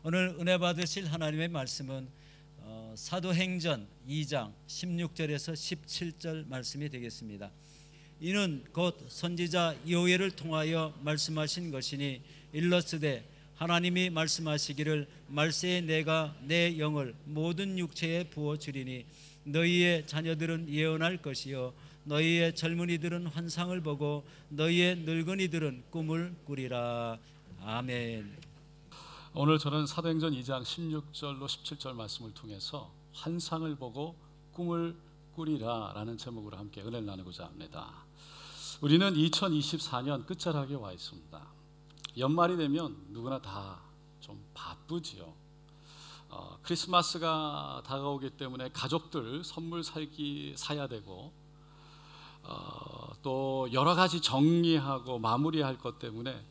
오늘 은혜 받으실 하나님의 말씀은 사도행전 2장 16절에서 17절 말씀이 되겠습니다. 이는 곧 선지자 요엘을 통하여 말씀하신 것이니 일러스되 하나님이 말씀하시기를 말세에 내가 내 영을 모든 육체에 부어주리니 너희의 자녀들은 예언할 것이요 너희의 젊은이들은 환상을 보고 너희의 늙은이들은 꿈을 꾸리라. 아멘. 오늘 저는 사도행전 2장 16절로 17절 말씀을 통해서 환상을 보고 꿈을 꾸리라 라는 제목으로 함께 은혜를 나누고자 합니다. 우리는 2024년 끝자락에 와 있습니다. 연말이 되면 누구나 다 좀 바쁘지요. 크리스마스가 다가오기 때문에 가족들 선물 사야 되고 또 여러 가지 정리하고 마무리할 것 때문에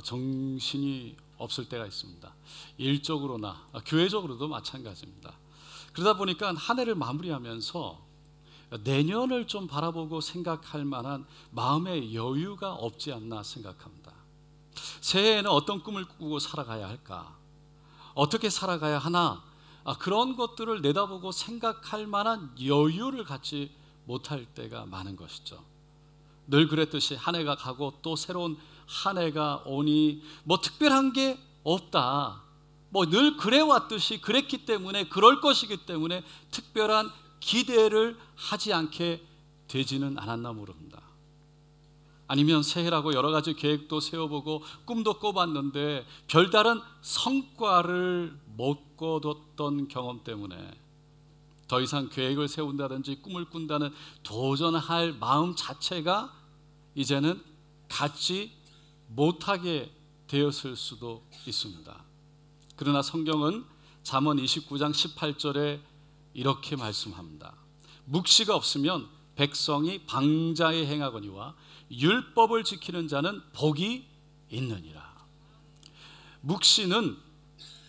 정신이 없을 때가 있습니다. 일적으로나 교회적으로도 마찬가지입니다. 그러다 보니까 한 해를 마무리하면서 내년을 좀 바라보고 생각할 만한 마음의 여유가 없지 않나 생각합니다. 새해에는 어떤 꿈을 꾸고 살아가야 할까? 어떻게 살아가야 하나? 그런 것들을 내다보고 생각할 만한 여유를 갖지 못할 때가 많은 것이죠. 늘 그랬듯이 한 해가 가고 또 새로운 한 해가 오니 뭐 특별한 게 없다. 뭐 늘 그래왔듯이 그랬기 때문에 그럴 것이기 때문에 특별한 기대를 하지 않게 되지는 않았나 모릅니다. 아니면 새해라고 여러 가지 계획도 세워보고 꿈도 꿔봤는데 별다른 성과를 못 거뒀던 경험 때문에 더 이상 계획을 세운다든지 꿈을 꾼다는 도전할 마음 자체가 이제는 갖지 못하게 되었을 수도 있습니다. 그러나 성경은 잠언 29장 18절에 이렇게 말씀합니다. 묵시가 없으면 백성이 방자에 행하거니와 율법을 지키는 자는 복이 있느니라. 묵시는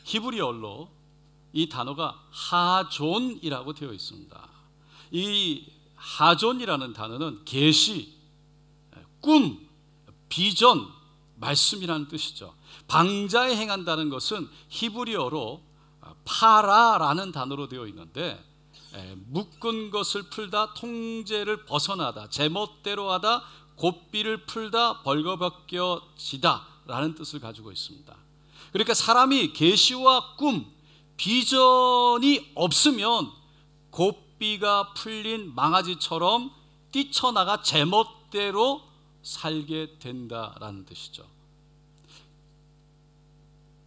히브리어로 이 단어가 하존이라고 되어 있습니다. 이 하존이라는 단어는 계시, 꿈, 비전, 말씀이라는 뜻이죠. 방자에 행한다는 것은 히브리어로 파라라는 단어로 되어 있는데 묶은 것을 풀다, 통제를 벗어나다, 제멋대로 하다, 고삐를 풀다, 벌거벗겨지다 라는 뜻을 가지고 있습니다. 그러니까 사람이 계시와 꿈, 비전이 없으면 고삐가 풀린 망아지처럼 뛰쳐나가 제멋대로 살게 된다라는 뜻이죠.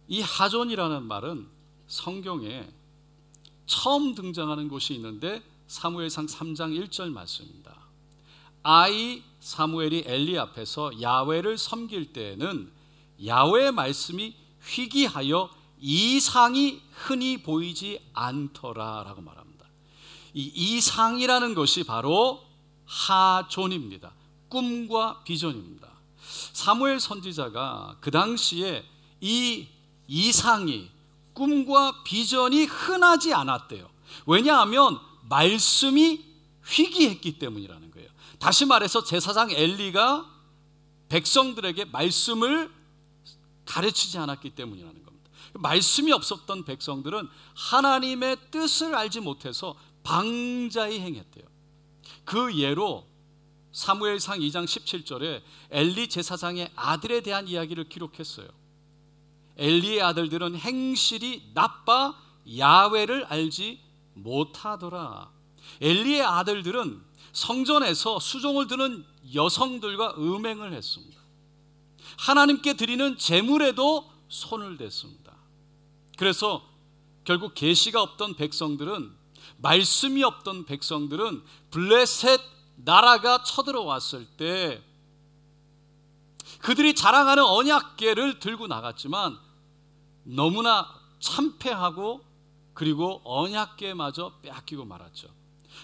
이 하존이라는 말은 성경에 처음 등장하는 곳이 있는데 사무엘상 3장 1절 말씀입니다. 아이 사무엘이 엘리 앞에서 야훼를 섬길 때에는 야훼의 말씀이 희귀하여 이상이 흔히 보이지 않더라 라고 말합니다. 이 이상이라는 것이 바로 하존입니다. 꿈과 비전입니다. 사무엘 선지자가 그 당시에 이 이상이, 꿈과 비전이 흔하지 않았대요. 왜냐하면 말씀이 희귀했기 때문이라는 거예요. 다시 말해서 제사장 엘리가 백성들에게 말씀을 가르치지 않았기 때문이라는 겁니다. 말씀이 없었던 백성들은 하나님의 뜻을 알지 못해서 방자히 행했대요. 그 예로 사무엘상 2장 17절에 엘리 제사장의 아들에 대한 이야기를 기록했어요. 엘리의 아들들은 행실이 나빠 야훼를 알지 못하더라. 엘리의 아들들은 성전에서 수종을 드는 여성들과 음행을 했습니다. 하나님께 드리는 제물에도 손을 댔습니다. 그래서 결국 계시가 없던 백성들은, 말씀이 없던 백성들은 블레셋 나라가 쳐들어왔을 때 그들이 자랑하는 언약궤를 들고 나갔지만 너무나 참패하고 그리고 언약궤마저 빼앗기고 말았죠.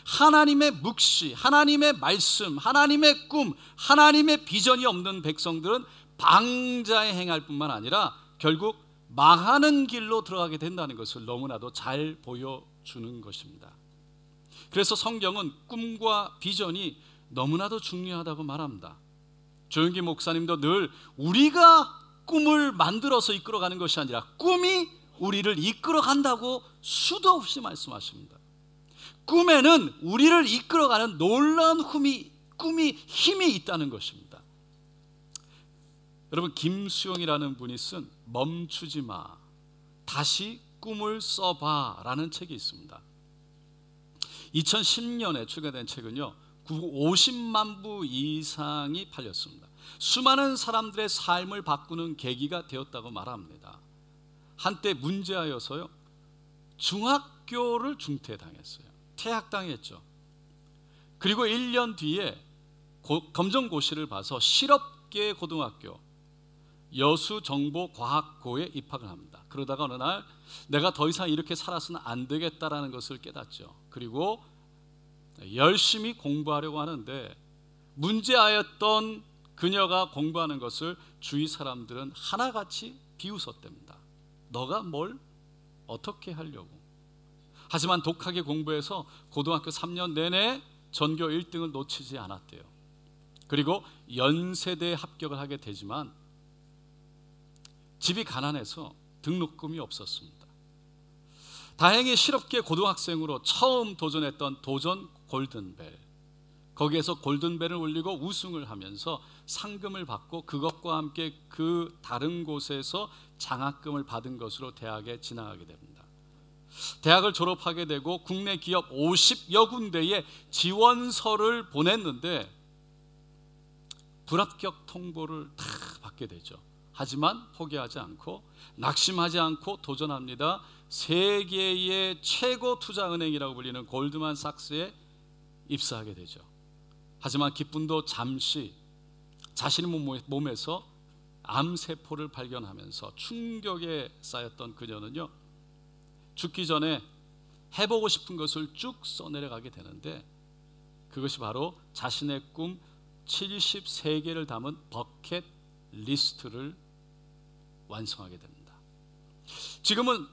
하나님의 묵시, 하나님의 말씀, 하나님의 꿈, 하나님의 비전이 없는 백성들은 방자에 행할 뿐만 아니라 결국 망하는 길로 들어가게 된다는 것을 너무나도 잘 보여주는 것입니다. 그래서 성경은 꿈과 비전이 너무나도 중요하다고 말합니다. 조영기 목사님도 늘 우리가 꿈을 만들어서 이끌어가는 것이 아니라 꿈이 우리를 이끌어 간다고 수도 없이 말씀하십니다. 꿈에는 우리를 이끌어가는 놀라운 꿈이 힘이 있다는 것입니다. 여러분, 김수영이라는 분이 쓴 멈추지 마, 다시 꿈을 써봐 라는 책이 있습니다. 2010년에 출간된 책은요 50만 부 이상이 팔렸습니다. 수많은 사람들의 삶을 바꾸는 계기가 되었다고 말합니다. 한때 문제하여서요 중학교를 중퇴당했어요. 퇴학당했죠. 그리고 1년 뒤에 검정고시를 봐서 실업계 고등학교 여수정보과학고에 입학을 합니다. 그러다가 어느 날 내가 더 이상 이렇게 살아서는 안 되겠다라는 것을 깨닫죠. 그리고 열심히 공부하려고 하는데 문제하였던 그녀가 공부하는 것을 주위 사람들은 하나같이 비웃었답니다. 너가 뭘 어떻게 하려고. 하지만 독하게 공부해서 고등학교 3년 내내 전교 1등을 놓치지 않았대요. 그리고 연세대에 합격을 하게 되지만 집이 가난해서 등록금이 없었습니다. 다행히 실업계 고등학생으로 처음 도전했던 도전 골든벨, 거기에서 골든벨을 울리고 우승을 하면서 상금을 받고 그것과 함께 그 다른 곳에서 장학금을 받은 것으로 대학에 진학하게 됩니다. 대학을 졸업하게 되고 국내 기업 50여 군데에 지원서를 보냈는데 불합격 통보를 다 받게 되죠. 하지만 포기하지 않고 낙심하지 않고 도전합니다. 세계의 최고 투자은행이라고 불리는 골드만삭스에 입사하게 되죠. 하지만 기쁨도 잠시, 자신의 몸에서 암세포를 발견하면서 충격에 쌓였던 그녀는요 죽기 전에 해보고 싶은 것을 쭉 써내려가게 되는데 그것이 바로 자신의 꿈 73개를 담은 버켓 리스트를 완성하게 됩니다. 지금은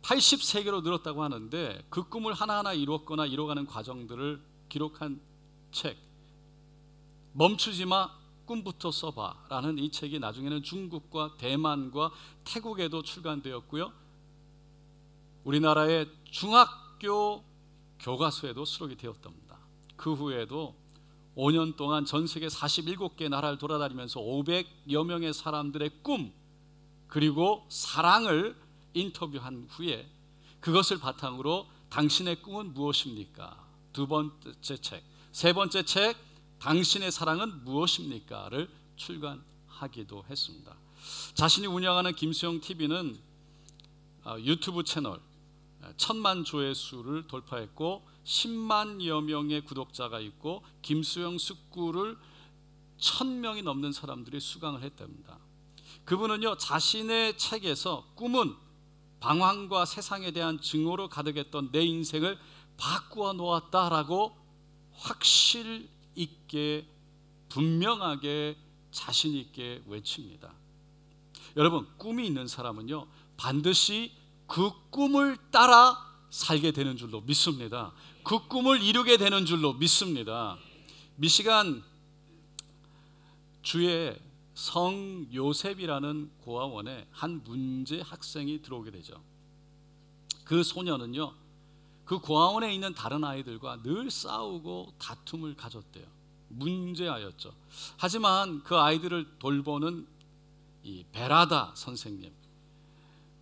83개로 늘었다고 하는데 그 꿈을 하나하나 이루었거나 이뤄가는 과정들을 기록한 책 멈추지마 꿈부터 써봐 라는 이 책이 나중에는 중국과 대만과 태국에도 출간되었고요 우리나라의 중학교 교과서에도 수록이 되었답니다. 그 후에도 5년 동안 전 세계 47개 나라를 돌아다니면서 500여 명의 사람들의 꿈 그리고 사랑을 인터뷰한 후에 그것을 바탕으로 당신의 꿈은 무엇입니까? 두 번째 책, 세 번째 책 당신의 사랑은 무엇입니까?를 출간하기도 했습니다. 자신이 운영하는 김수영 TV는 유튜브 채널 1000만 조회수를 돌파했고 10만여 명의 구독자가 있고 김수영 숙구를 1000명이 넘는 사람들이 수강을 했답니다. 그분은요 자신의 책에서 꿈은 방황과 세상에 대한 증오로 가득했던 내 인생을 바꾸어 놓았다라고 확실 있게 분명하게 자신 있게 외칩니다. 여러분 꿈이 있는 사람은요 반드시 그 꿈을 따라 살게 되는 줄로 믿습니다. 그 꿈을 이루게 되는 줄로 믿습니다. 미시간 주에 성 요셉이라는 고아원에 한 문제 학생이 들어오게 되죠. 그 소녀는요 그 고아원에 있는 다른 아이들과 늘 싸우고 다툼을 가졌대요. 문제아였죠. 하지만 그 아이들을 돌보는 이 베라다 선생님,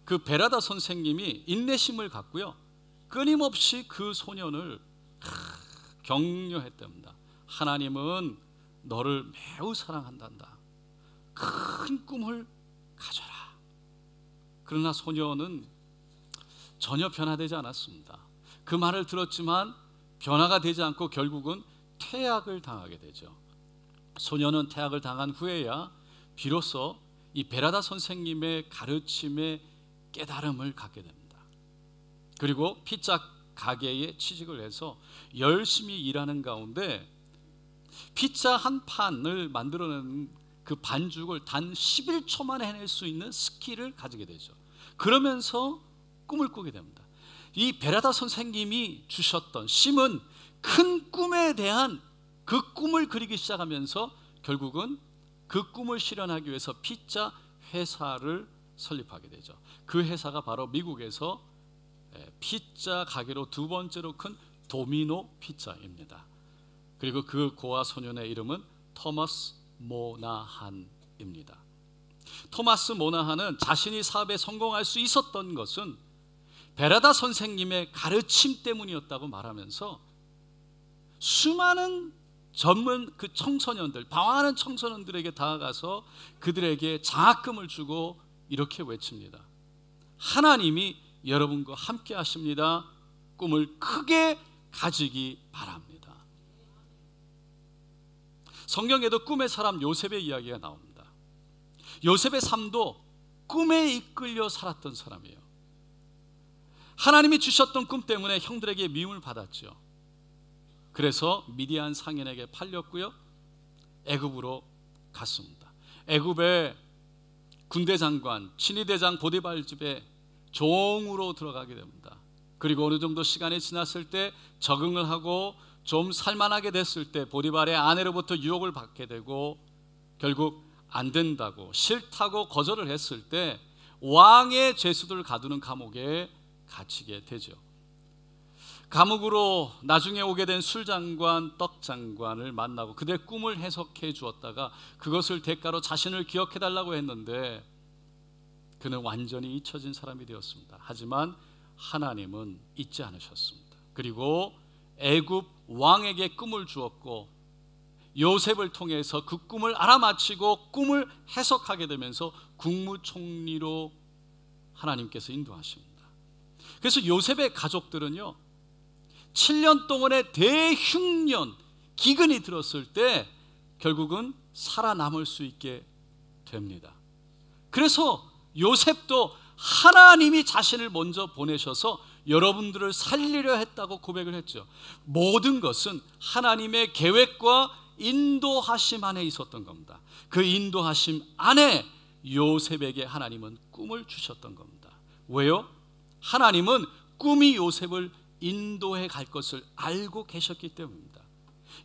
그 베라다 선생님이 인내심을 갖고요 끊임없이 그 소년을 격려했답니다. 하나님은 너를 매우 사랑한단다. 큰 꿈을 가져라. 그러나 소녀는 전혀 변화되지 않았습니다. 그 말을 들었지만 변화가 되지 않고 결국은 퇴학을 당하게 되죠. 소녀는 퇴학을 당한 후에야 비로소 이 베라다 선생님의 가르침에 깨달음을 갖게 됩니다. 그리고 피자 가게에 취직을 해서 열심히 일하는 가운데 피자 한 판을 만들어내는 그 반죽을 단 11초 만에 해낼 수 있는 스킬을 가지게 되죠. 그러면서 꿈을 꾸게 됩니다. 이 베라다 선생님이 주셨던 심은 큰 꿈에 대한 그 꿈을 그리기 시작하면서 결국은 그 꿈을 실현하기 위해서 피자 회사를 설립하게 되죠. 그 회사가 바로 미국에서 피자 가게로 두 번째로 큰 도미노 피자입니다. 그리고 그 고아 소년의 이름은 토마스 모나한입니다. 토마스 모나한은 자신이 사업에 성공할 수 있었던 것은 베라다 선생님의 가르침 때문이었다고 말하면서 수많은 젊은 그 청소년들, 방황하는 청소년들에게 다가가서 그들에게 장학금을 주고 이렇게 외칩니다. 하나님이 여러분과 함께 하십니다. 꿈을 크게 가지기 바랍니다. 성경에도 꿈의 사람 요셉의 이야기가 나옵니다. 요셉의 삶도 꿈에 이끌려 살았던 사람이에요. 하나님이 주셨던 꿈 때문에 형들에게 미움을 받았죠. 그래서 미디안 상인에게 팔렸고요, 애굽으로 갔습니다. 애굽의 군대 장관 친위대장 보디발 집에 종으로 들어가게 됩니다. 그리고 어느 정도 시간이 지났을 때 적응을 하고 좀 살만하게 됐을 때 보디발의 아내로부터 유혹을 받게 되고 결국 안 된다고 싫다고 거절을 했을 때 왕의 죄수들을 가두는 감옥에 갇히게 되죠. 감옥으로 나중에 오게 된 술장관, 떡장관을 만나고 그들의 꿈을 해석해 주었다가 그것을 대가로 자신을 기억해 달라고 했는데 그는 완전히 잊혀진 사람이 되었습니다. 하지만 하나님은 잊지 않으셨습니다. 그리고 애굽 왕에게 꿈을 주었고 요셉을 통해서 그 꿈을 알아맞히고 꿈을 해석하게 되면서 국무총리로 하나님께서 인도하십니다. 그래서 요셉의 가족들은요 7년 동안의 대흉년 기근이 들었을 때 결국은 살아남을 수 있게 됩니다. 그래서 요셉도 하나님이 자신을 먼저 보내셔서 여러분들을 살리려 했다고 고백을 했죠. 모든 것은 하나님의 계획과 인도하심 안에 있었던 겁니다. 그 인도하심 안에 요셉에게 하나님은 꿈을 주셨던 겁니다. 왜요? 하나님은 꿈이 요셉을 인도해 갈 것을 알고 계셨기 때문입니다.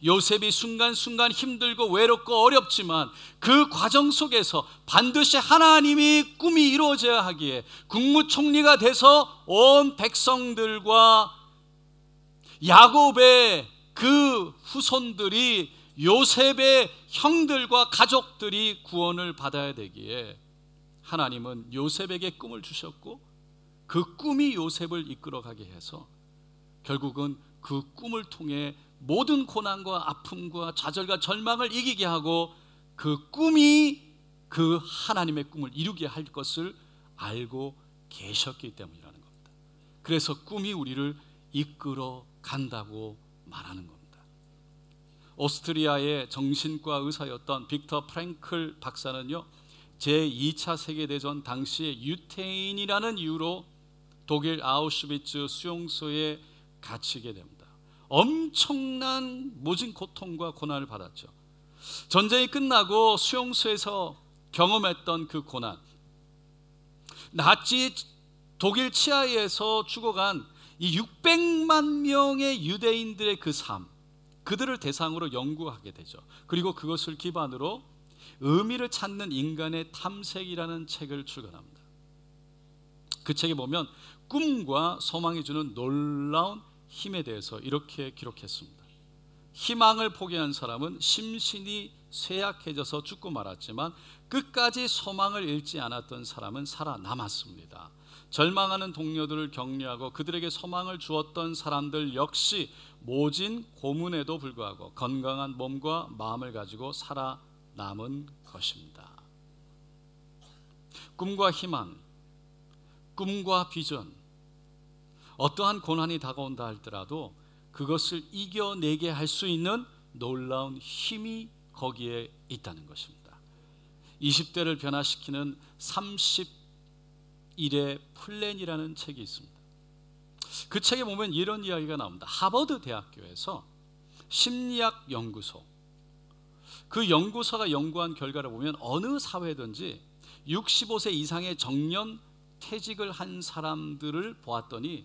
요셉이 순간순간 힘들고 외롭고 어렵지만 그 과정 속에서 반드시 하나님이 꿈이 이루어져야 하기에 국무총리가 돼서 온 백성들과 야곱의 그 후손들이 요셉의 형들과 가족들이 구원을 받아야 되기에 하나님은 요셉에게 꿈을 주셨고 그 꿈이 요셉을 이끌어가게 해서 결국은 그 꿈을 통해 모든 고난과 아픔과 좌절과 절망을 이기게 하고 그 꿈이 그 하나님의 꿈을 이루게 할 것을 알고 계셨기 때문이라는 겁니다. 그래서 꿈이 우리를 이끌어 간다고 말하는 겁니다. 오스트리아의 정신과 의사였던 빅터 프랭클 박사는요 제2차 세계대전 당시에 유태인이라는 이유로 독일 아우슈비츠 수용소에 갇히게 됩니다. 엄청난 모진 고통과 고난을 받았죠. 전쟁이 끝나고 수용소에서 경험했던 그 고난, 나치 독일 치하에서 죽어간 이 600만 명의 유대인들의 그 삶, 그들을 대상으로 연구하게 되죠. 그리고 그것을 기반으로 의미를 찾는 인간의 탐색이라는 책을 출간합니다. 그 책에 보면 꿈과 소망이 주는 놀라운 힘에 대해서 이렇게 기록했습니다. 희망을 포기한 사람은 심신이 쇠약해져서 죽고 말았지만 끝까지 소망을 잃지 않았던 사람은 살아남았습니다. 절망하는 동료들을 격려하고 그들에게 소망을 주었던 사람들 역시 모진 고문에도 불구하고 건강한 몸과 마음을 가지고 살아남은 것입니다. 꿈과 희망, 꿈과 비전, 어떠한 고난이 다가온다 할지라도 그것을 이겨내게 할 수 있는 놀라운 힘이 거기에 있다는 것입니다. 20대를 변화시키는 30일의 플랜이라는 책이 있습니다. 그 책에 보면 이런 이야기가 나옵니다. 하버드 대학교에서 심리학 연구소, 그 연구소가 연구한 결과를 보면 어느 사회든지 65세 이상의 정년 퇴직을 한 사람들을 보았더니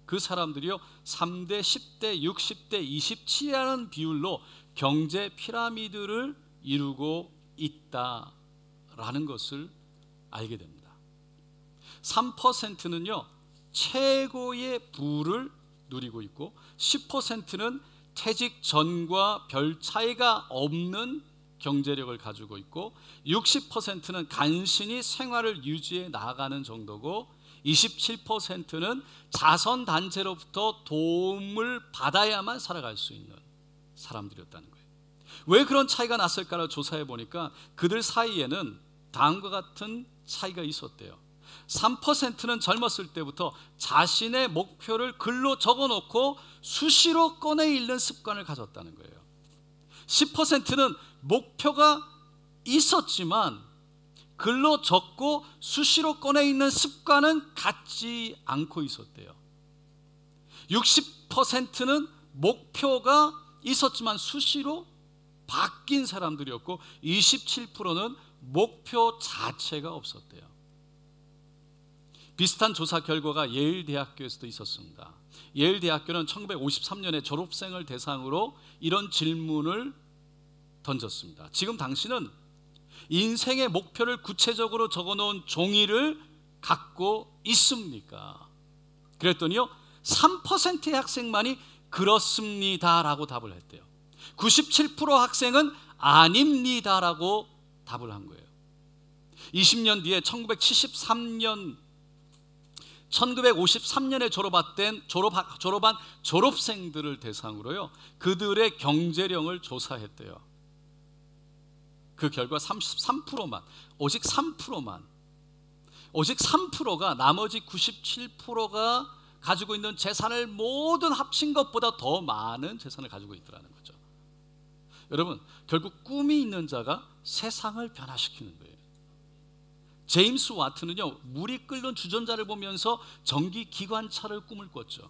그 사람들이요 3대, 10대, 60대, 27이라는 비율로 경제 피라미드를 이루고 있다라는 것을 알게 됩니다. 3%는요 최고의 부를 누리고 있고 10%는 퇴직 전과 별 차이가 없는 경제력을 가지고 있고 60%는 간신히 생활을 유지해 나가는 정도고 27%는 자선단체로부터 도움을 받아야만 살아갈 수 있는 사람들이었다는 거예요. 왜 그런 차이가 났을까를 조사해 보니까 그들 사이에는 다음과 같은 차이가 있었대요. 3%는 젊었을 때부터 자신의 목표를 글로 적어놓고 수시로 꺼내 읽는 습관을 가졌다는 거예요. 10%는 목표가 있었지만 글로 적고 수시로 꺼내 읽는 습관은 갖지 않고 있었대요. 60%는 목표가 있었지만 수시로 바뀐 사람들이었고 27%는 목표 자체가 없었대요. 비슷한 조사 결과가 예일 대학교에서도 있었습니다. 예일 대학교는 1953년에 졸업생을 대상으로 이런 질문을 던졌습니다. 지금 당신은 인생의 목표를 구체적으로 적어놓은 종이를 갖고 있습니까? 그랬더니요 3%의 학생만이 그렇습니다라고 답을 했대요. 97% 학생은 아닙니다라고 답을 한 거예요. 20년 뒤에 1953년에 졸업한 졸업생들을 대상으로요 그들의 경제력을 조사했대요. 그 결과 33%만, 오직 3%가 나머지 97%가 가지고 있는 재산을 모든 합친 것보다 더 많은 재산을 가지고 있더라는 거죠. 여러분, 결국 꿈이 있는 자가 세상을 변화시키는 거예요. 제임스 와트는요 물이 끓는 주전자를 보면서 전기 기관차를 꿈을 꿨죠.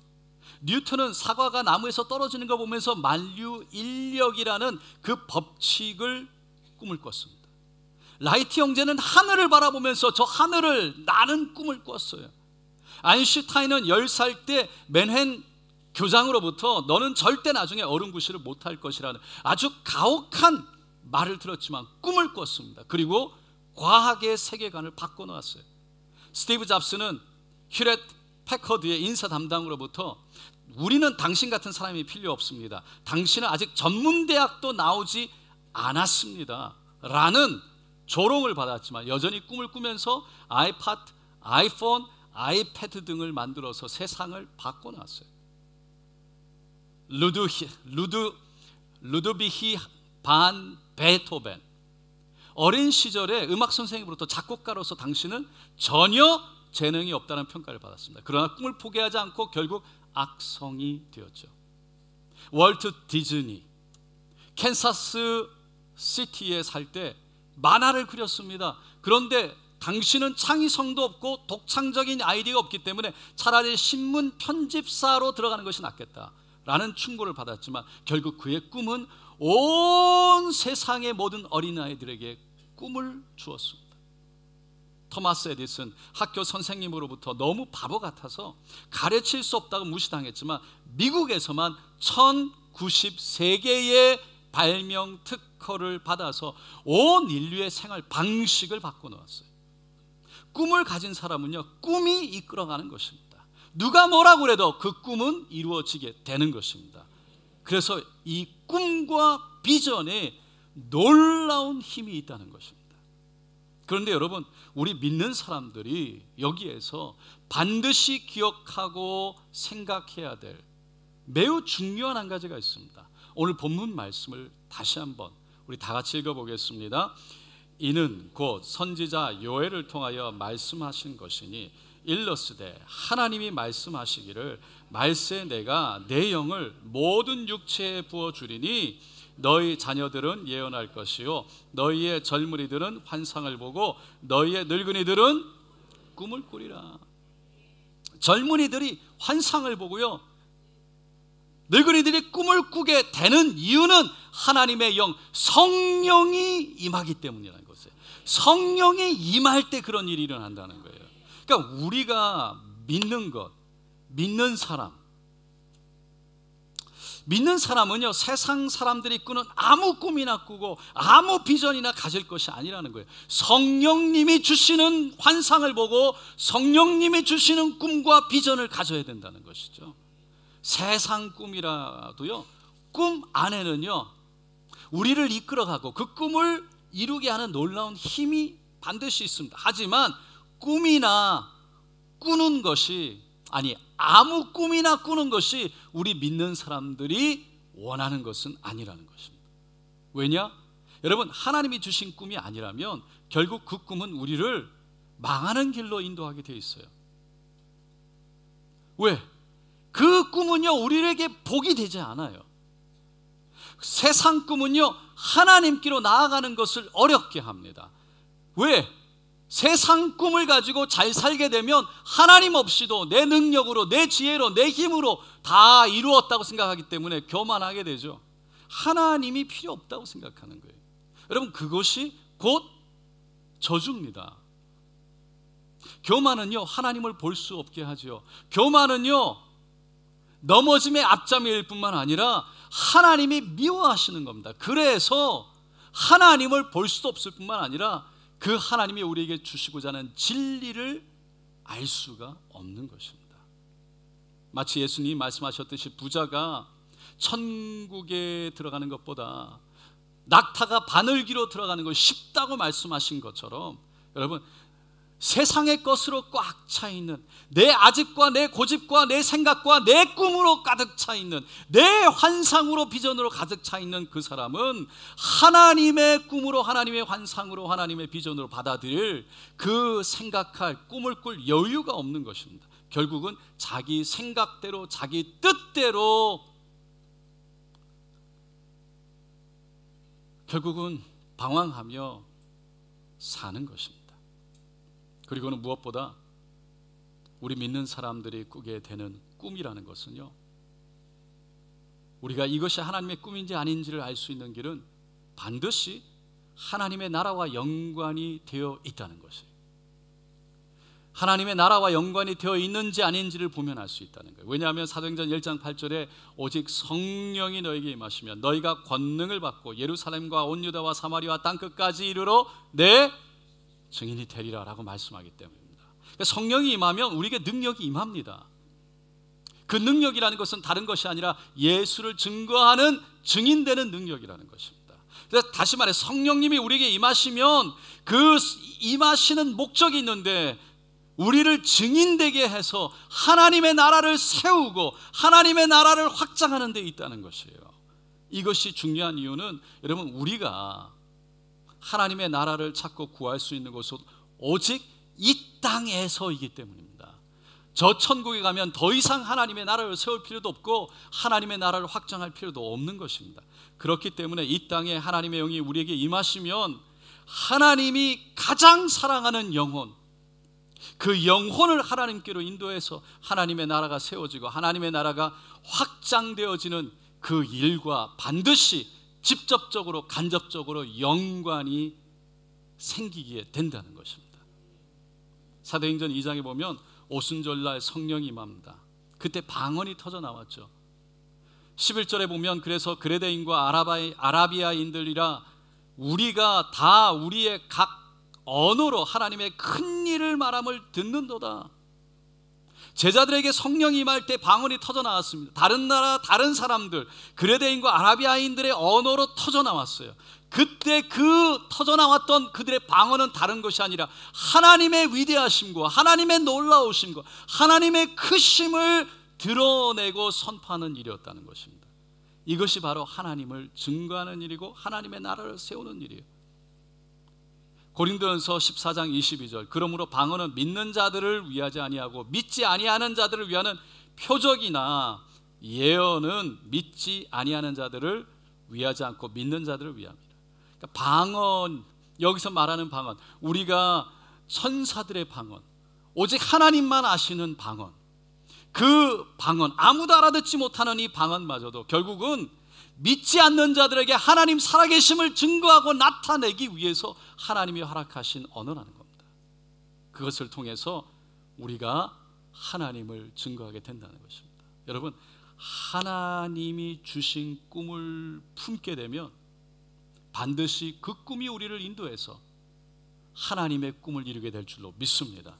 뉴턴은 사과가 나무에서 떨어지는 거 보면서 만류인력이라는 그 법칙을 꿈을 꿨습니다. 라이트 형제는 하늘을 바라보면서 저 하늘을 나는 꿈을 꿨어요. 아인슈타인은 10살 때 맨헨 교장으로부터 너는 절대 나중에 어른구실을 못할 것이라는 아주 가혹한 말을 들었지만 꿈을 꿨습니다. 그리고 과학의 세계관을 바꿔놓았어요. 스티브 잡스는 휴렛 패커드의 인사 담당으로부터 우리는 당신 같은 사람이 필요 없습니다. 당신은 아직 전문대학도 나오지 않았습니다 라는 조롱을 받았지만 여전히 꿈을 꾸면서 아이팟, 아이폰, 아이패드 등을 만들어서 세상을 바꿔놨어요. 루드비히 반 베토벤, 어린 시절에 음악 선생님으로부터 작곡가로서 당신은 전혀 재능이 없다는 평가를 받았습니다. 그러나 꿈을 포기하지 않고 결국 악성이 되었죠. 월트 디즈니, 캔사스 시티에 살 때 만화를 그렸습니다. 그런데 당신은 창의성도 없고 독창적인 아이디어가 없기 때문에 차라리 신문 편집사로 들어가는 것이 낫겠다라는 충고를 받았지만 결국 그의 꿈은 온 세상의 모든 어린아이들에게 꿈을 주었습니다. 토마스 에디슨, 학교 선생님으로부터 너무 바보 같아서 가르칠 수 없다고 무시당했지만 미국에서만 1093개의 발명 특허를 받아서 온 인류의 생활 방식을 바꿔놓았어요. 꿈을 가진 사람은요 꿈이 이끌어가는 것입니다. 누가 뭐라고 해도 그 꿈은 이루어지게 되는 것입니다. 그래서 이 꿈과 비전에 놀라운 힘이 있다는 것입니다. 그런데 여러분, 우리 믿는 사람들이 여기에서 반드시 기억하고 생각해야 될 매우 중요한 한 가지가 있습니다. 오늘 본문 말씀을 다시 한번 우리 다 같이 읽어보겠습니다. 이는 곧 선지자 요엘을 통하여 말씀하신 것이니 일러스되 하나님이 말씀하시기를 말세 내가 내 영을 모든 육체에 부어주리니 너희 자녀들은 예언할 것이요 너희의 젊은이들은 환상을 보고 너희의 늙은이들은 꿈을 꾸리라. 젊은이들이 환상을 보고요 늙은이들이 꿈을 꾸게 되는 이유는 하나님의 영, 성령이 임하기 때문이라는 것이에요. 성령이 임할 때 그런 일이 일어난다는 거예요. 그러니까 우리가 믿는 것, 믿는 사람, 믿는 사람은요, 세상 사람들이 꾸는 아무 꿈이나 꾸고 아무 비전이나 가질 것이 아니라는 거예요. 성령님이 주시는 환상을 보고 성령님이 주시는 꿈과 비전을 가져야 된다는 것이죠. 세상 꿈이라도요, 꿈 안에는요, 우리를 이끌어가고 그 꿈을 이루게 하는 놀라운 힘이 반드시 있습니다. 하지만 꿈이나 꾸는 것이, 아니 아무 꿈이나 꾸는 것이 우리 믿는 사람들이 원하는 것은 아니라는 것입니다. 왜냐? 여러분, 하나님이 주신 꿈이 아니라면 결국 그 꿈은 우리를 망하는 길로 인도하게 되어 있어요. 왜? 그 꿈은요, 우리에게 복이 되지 않아요. 세상 꿈은요, 하나님께로 나아가는 것을 어렵게 합니다. 왜? 세상 꿈을 가지고 잘 살게 되면 하나님 없이도 내 능력으로, 내 지혜로, 내 힘으로 다 이루었다고 생각하기 때문에 교만하게 되죠. 하나님이 필요 없다고 생각하는 거예요. 여러분, 그것이 곧 저주입니다. 교만은요, 하나님을 볼 수 없게 하죠. 교만은요, 넘어짐의 앞잡이일 뿐만 아니라 하나님이 미워하시는 겁니다. 그래서 하나님을 볼 수도 없을 뿐만 아니라 그 하나님이 우리에게 주시고자 하는 진리를 알 수가 없는 것입니다. 마치 예수님이 말씀하셨듯이 부자가 천국에 들어가는 것보다 낙타가 바늘기로 들어가는 것이 쉽다고 말씀하신 것처럼, 여러분, 세상의 것으로 꽉 차 있는, 내 아집과 내 고집과 내 생각과 내 꿈으로 가득 차 있는, 내 환상으로 비전으로 가득 차 있는 그 사람은 하나님의 꿈으로, 하나님의 환상으로, 하나님의 비전으로 받아들일, 그 생각할, 꿈을 꿀 여유가 없는 것입니다. 결국은 자기 생각대로, 자기 뜻대로 결국은 방황하며 사는 것입니다. 그리고는 무엇보다 우리 믿는 사람들이 꾸게 되는 꿈이라는 것은요, 우리가 이것이 하나님의 꿈인지 아닌지를 알 수 있는 길은 반드시 하나님의 나라와 연관이 되어 있다는 것이에요. 하나님의 나라와 연관이 되어 있는지 아닌지를 보면 알 수 있다는 거예요. 왜냐하면 사도행전 1장 8절에 오직 성령이 너에게 임하시면 너희가 권능을 받고 예루살렘과 온 유다와 사마리아 땅끝까지 이르러 내 증인이 되리라 라고 말씀하기 때문입니다. 그러니까 성령이 임하면 우리에게 능력이 임합니다. 그 능력이라는 것은 다른 것이 아니라 예수를 증거하는 증인되는 능력이라는 것입니다. 그래서 다시 말해, 성령님이 우리에게 임하시면 그 임하시는 목적이 있는데, 우리를 증인되게 해서 하나님의 나라를 세우고 하나님의 나라를 확장하는 데 있다는 것이에요. 이것이 중요한 이유는, 여러분, 우리가 하나님의 나라를 찾고 구할 수 있는 곳은 오직 이 땅에서이기 때문입니다. 저 천국에 가면 더 이상 하나님의 나라를 세울 필요도 없고 하나님의 나라를 확장할 필요도 없는 것입니다. 그렇기 때문에 이 땅에 하나님의 영이 우리에게 임하시면 하나님이 가장 사랑하는 영혼, 그 영혼을 하나님께로 인도해서 하나님의 나라가 세워지고 하나님의 나라가 확장되어지는 그 일과 반드시 직접적으로 간접적으로 연관이 생기게 된다는 것입니다. 사도행전 2장에 보면 오순절날 성령이 임합니다. 그때 방언이 터져 나왔죠. 11절에 보면 그래서 그레데인과 아라비아인들이라 우리가 다 우리의 각 언어로 하나님의 큰 일을 말함을 듣는도다. 제자들에게 성령이 임할 때 방언이 터져 나왔습니다. 다른 나라, 다른 사람들, 그레데인과 아라비아인들의 언어로 터져 나왔어요. 그때 그 터져 나왔던 그들의 방언은 다른 것이 아니라 하나님의 위대하심과 하나님의 놀라우심과 하나님의 크심을 드러내고 선포하는 일이었다는 것입니다. 이것이 바로 하나님을 증거하는 일이고 하나님의 나라를 세우는 일이에요. 고린도전서 14장 22절, 그러므로 방언은 믿는 자들을 위하지 아니하고 믿지 아니하는 자들을 위하는 표적이나 예언은 믿지 아니하는 자들을 위하지 않고 믿는 자들을 위함이라. 그러니까 방언, 여기서 말하는 방언, 우리가 천사들의 방언, 오직 하나님만 아시는 방언, 그 방언, 아무도 알아듣지 못하는 이 방언마저도 결국은 믿지 않는 자들에게 하나님 살아계심을 증거하고 나타내기 위해서 하나님이 허락하신 언어라는 겁니다. 그것을 통해서 우리가 하나님을 증거하게 된다는 것입니다. 여러분, 하나님이 주신 꿈을 품게 되면 반드시 그 꿈이 우리를 인도해서 하나님의 꿈을 이루게 될 줄로 믿습니다.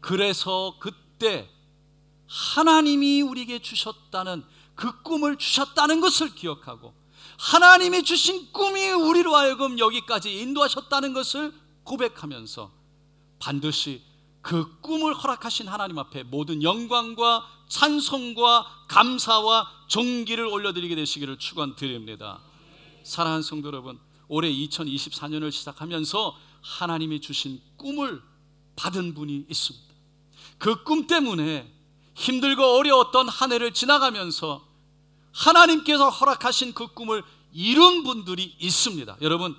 그래서 그때 하나님이 우리에게 주셨다는 그 꿈을 주셨다는 것을 기억하고 하나님이 주신 꿈이 우리로 하여금 여기까지 인도하셨다는 것을 고백하면서 반드시 그 꿈을 허락하신 하나님 앞에 모든 영광과 찬송과 감사와 존귀를 올려드리게 되시기를 축원드립니다. 사랑하는 성도 여러분, 올해 2024년을 시작하면서 하나님이 주신 꿈을 받은 분이 있습니다. 그 꿈 때문에 힘들고 어려웠던 한 해를 지나가면서 하나님께서 허락하신 그 꿈을 이룬 분들이 있습니다. 여러분,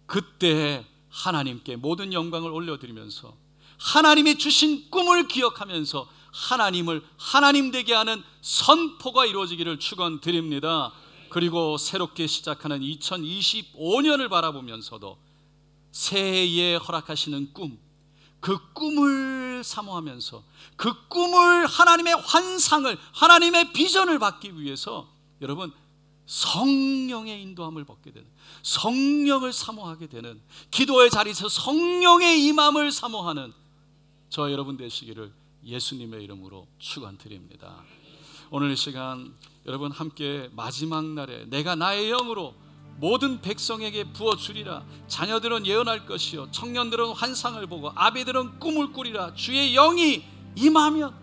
그때 하나님께 모든 영광을 올려드리면서 하나님이 주신 꿈을 기억하면서 하나님을 하나님 되게 하는 선포가 이루어지기를 축원드립니다. 그리고 새롭게 시작하는 2025년을 바라보면서도 새해에 허락하시는 꿈, 그 꿈을 사모하면서 그 꿈을 하나님의 환상을, 하나님의 비전을 받기 위해서 여러분 성령의 인도함을 받게 되는, 성령을 사모하게 되는, 기도의 자리에서 성령의 임함을 사모하는 저 여러분 되시기를 예수님의 이름으로 축원드립니다. 오늘 이 시간 여러분 함께 마지막 날에 내가 나의 영으로 모든 백성에게 부어주리라. 자녀들은 예언할 것이요 청년들은 환상을 보고 아비들은 꿈을 꾸리라. 주의 영이 임하면,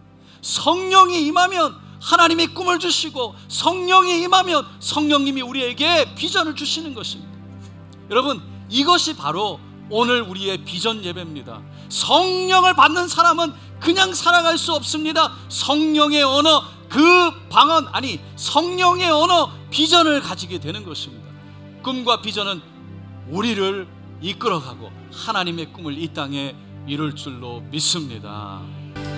성령이 임하면 하나님이 꿈을 주시고 성령이 임하면 성령님이 우리에게 비전을 주시는 것입니다. 여러분, 이것이 바로 오늘 우리의 비전 예배입니다. 성령을 받는 사람은 그냥 살아갈 수 없습니다. 성령의 언어, 그 방언, 아니 성령의 언어, 비전을 가지게 되는 것입니다. 꿈과 비전은 우리를 이끌어가고 하나님의 꿈을 이 땅에 이룰 줄로 믿습니다.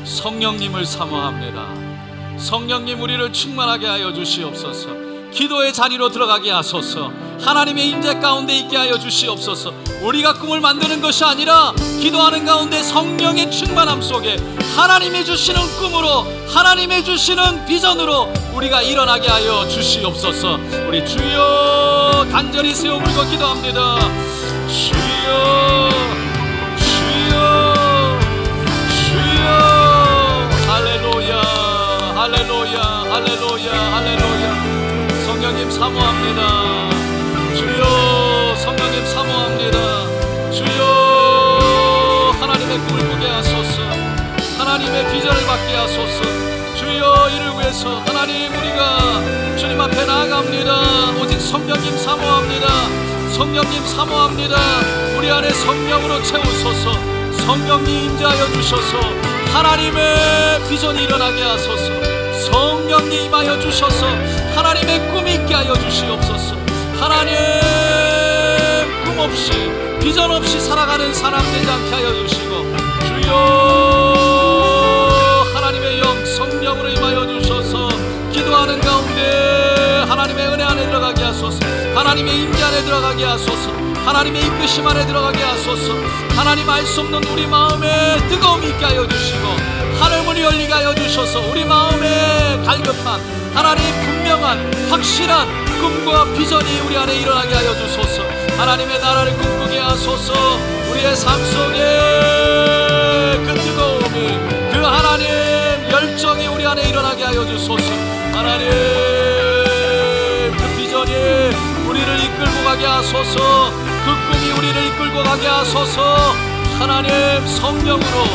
성령님을 사모합니다. 성령님, 우리를 충만하게 하여 주시옵소서. 기도의 자리로 들어가게 하소서. 하나님의 임재 가운데 있게 하여 주시옵소서. 우리가 꿈을 만드는 것이 아니라 기도하는 가운데 성령의 충만함 속에 하나님이 주시는 꿈으로, 하나님이 주시는 비전으로 우리가 일어나게 하여 주시옵소서. 우리 주여 간절히 세워 물고 기도합니다. 주여, 주여, 주여. 할렐루야, 할렐루야, 할렐루야, 할렐루야. 성령님 사모합니다. 주여, 성령님 사모합니다. 주여, 하나님의 꿈을 꾸게 하소서. 하나님의 비전을 받게 하소서. 주여, 이를 위해서 하나님 우리가 주님 앞에 나아갑니다. 오직 성령님 사모합니다. 성령님 사모합니다. 우리 안에 성령으로 채우소서. 성령님 임재하여 주셔서 하나님의 비전이 일어나게 하소서. 성령님 임하여 주셔서 하나님의 꿈이 있게 하여 주시옵소서. 하나님, 꿈 없이 비전 없이 살아가는 사람 되지 않게 하여 주시고, 주여 하나님의 영 성령으로 임하여 주셔서 기도하는 가운데 하나님의 은혜 안에 들어가게 하소서. 하나님의 임재 안에 들어가게 하소서. 하나님의 이끄심 안에 들어가게 하소서. 하나님, 알 수 없는 우리 마음에 뜨거움이 있게 하여 주시고 하늘문이 열리게 하여 주셔서 우리 마음에 갈급한 하나님 분명한 확실한 꿈과 비전이 우리 안에 일어나게 하여 주소서. 하나님의 나라를 꿈꾸게 하소서. 우리의 삶 속에 그 뜨거움이, 그 하나님 열정이 우리 안에 일어나게 하여 주소서. 하나님, 그 비전이 우리를 이끌고 가게 하소서. 그 꿈이 우리를 이끌고 가게 하소서. 하나님, 성령으로,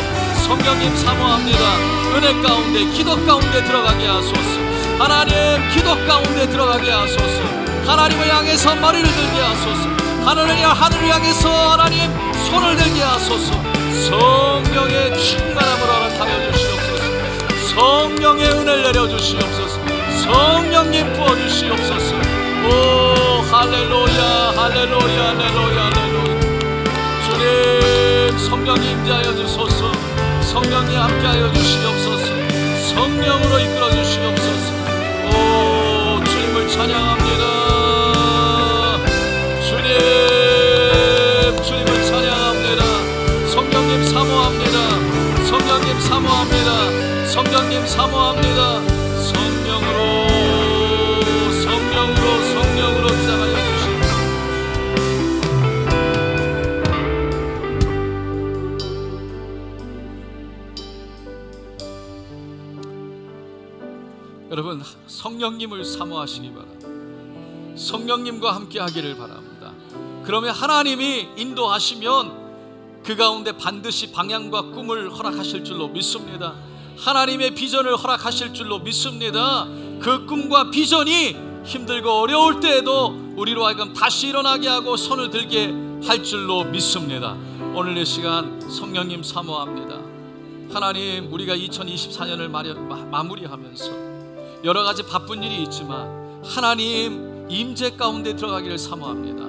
성령님 사모합니다. 은혜 가운데, 기도 가운데 들어가게 하소서. 하나님, 기도 가운데 들어가게 하소서. 하나님을 향해서 머리를 들게 하소서. 하늘을 향해서 하나님 손을 들게 하소서. 성령의 충만함을 허락하여 주시옵소서. 성령의 은혜를 내려주시옵소서. 성령님 부어주시옵소서. 오 할렐루야, 할렐루야, 할렐루야, 할렐루야. 주님, 성령님 임재하여 주소서. 성령님 함께하여 주시옵소서. 성령으로 이끌어 주시옵소서. 오 주님을 찬양합니다. 주님, 주님을 찬양합니다. 성령님 사모합니다. 성령님 사모합니다. 성령님 사모합니다. 성령으로 여러분, 성령님을 사모하시기 바랍니다. 성령님과 함께 하기를 바랍니다. 그러면 하나님이 인도하시면 그 가운데 반드시 방향과 꿈을 허락하실 줄로 믿습니다. 하나님의 비전을 허락하실 줄로 믿습니다. 그 꿈과 비전이 힘들고 어려울 때에도 우리로 하여금 다시 일어나게 하고 손을 들게 할 줄로 믿습니다. 오늘 이 시간 성령님 사모합니다. 하나님, 우리가 2024년을 마무리하면서 여러 가지 바쁜 일이 있지만 하나님 임재 가운데 들어가기를 사모합니다.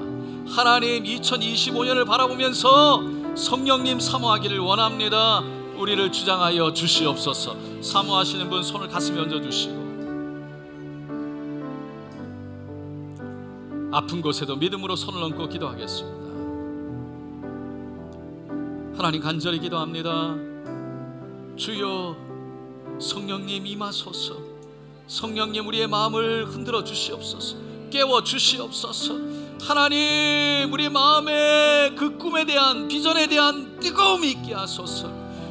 하나님, 2025년을 바라보면서 성령님 사모하기를 원합니다. 우리를 주장하여 주시옵소서. 사모하시는 분 손을 가슴에 얹어주시고, 아픈 곳에도 믿음으로 손을 얹고 기도하겠습니다. 하나님, 간절히 기도합니다. 주여, 성령님 임하소서. 성령님, 우리의 마음을 흔들어 주시옵소서. 깨워 주시옵소서. 하나님, 우리 마음에 그 꿈에 대한, 비전에 대한 뜨거움이 있게 하소서.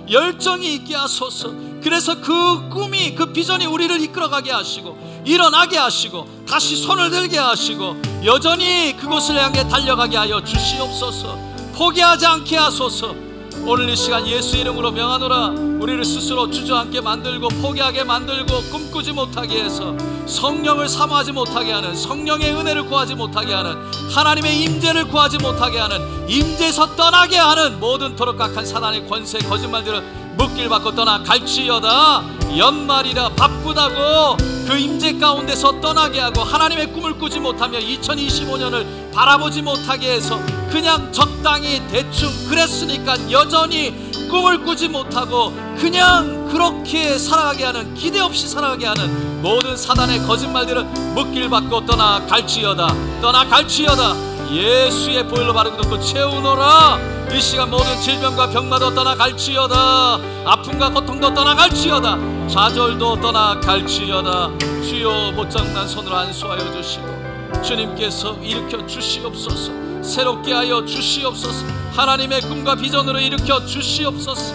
열정이 있게 하소서. 그래서 그 꿈이, 그 비전이 우리를 이끌어가게 하시고 일어나게 하시고 다시 손을 들게 하시고 여전히 그곳을 향해 달려가게 하여 주시옵소서. 포기하지 않게 하소서. 오늘 이 시간 예수 이름으로 명하노라. 우리를 스스로 주저앉게 만들고 포기하게 만들고 꿈꾸지 못하게 해서 성령을 사모하지 못하게 하는, 성령의 은혜를 구하지 못하게 하는, 하나님의 임재를 구하지 못하게 하는, 임재에서 떠나게 하는 모든 도록각한 사단의 권세, 거짓말들을 묶길 받고 떠나 갈지어다. 연말이라 바쁘다고 그 임재 가운데서 떠나게 하고 하나님의 꿈을 꾸지 못하며 2025년을 바라보지 못하게 해서 그냥 적당히 대충 그랬으니까 여전히 꿈을 꾸지 못하고 그냥 그렇게 살아가게 하는, 기대 없이 살아가게 하는 모든 사단의 거짓말들을 묶길 받고 떠나 갈지어다. 떠나 갈지어다. 예수의 보혈로 바르고 덮고 채우노라. 이 시간 모든 질병과 병마도 떠나 갈지어다. 아픔과 고통도 떠나 갈지어다. 좌절도 떠나 갈지어다. 주여, 못장난 손으로 안수하여 주시고 주님께서 일으켜 주시옵소서. 새롭게 하여 주시옵소서. 하나님의 꿈과 비전으로 일으켜 주시옵소서.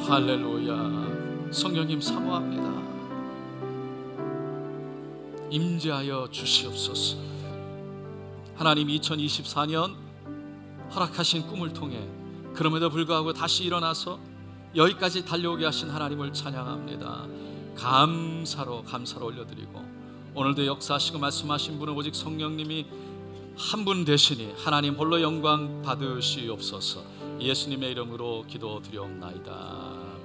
할렐루야. 성령님 사모합니다. 임재하여 주시옵소서. 하나님, 2024년 허락하신 꿈을 통해 그럼에도 불구하고 다시 일어나서 여기까지 달려오게 하신 하나님을 찬양합니다. 감사로 올려드리고, 오늘도 역사하시고 말씀하신 분은 오직 성령님이 한 분 되시니 하나님 홀로 영광 받으시옵소서. 예수님의 이름으로 기도드리옵나이다.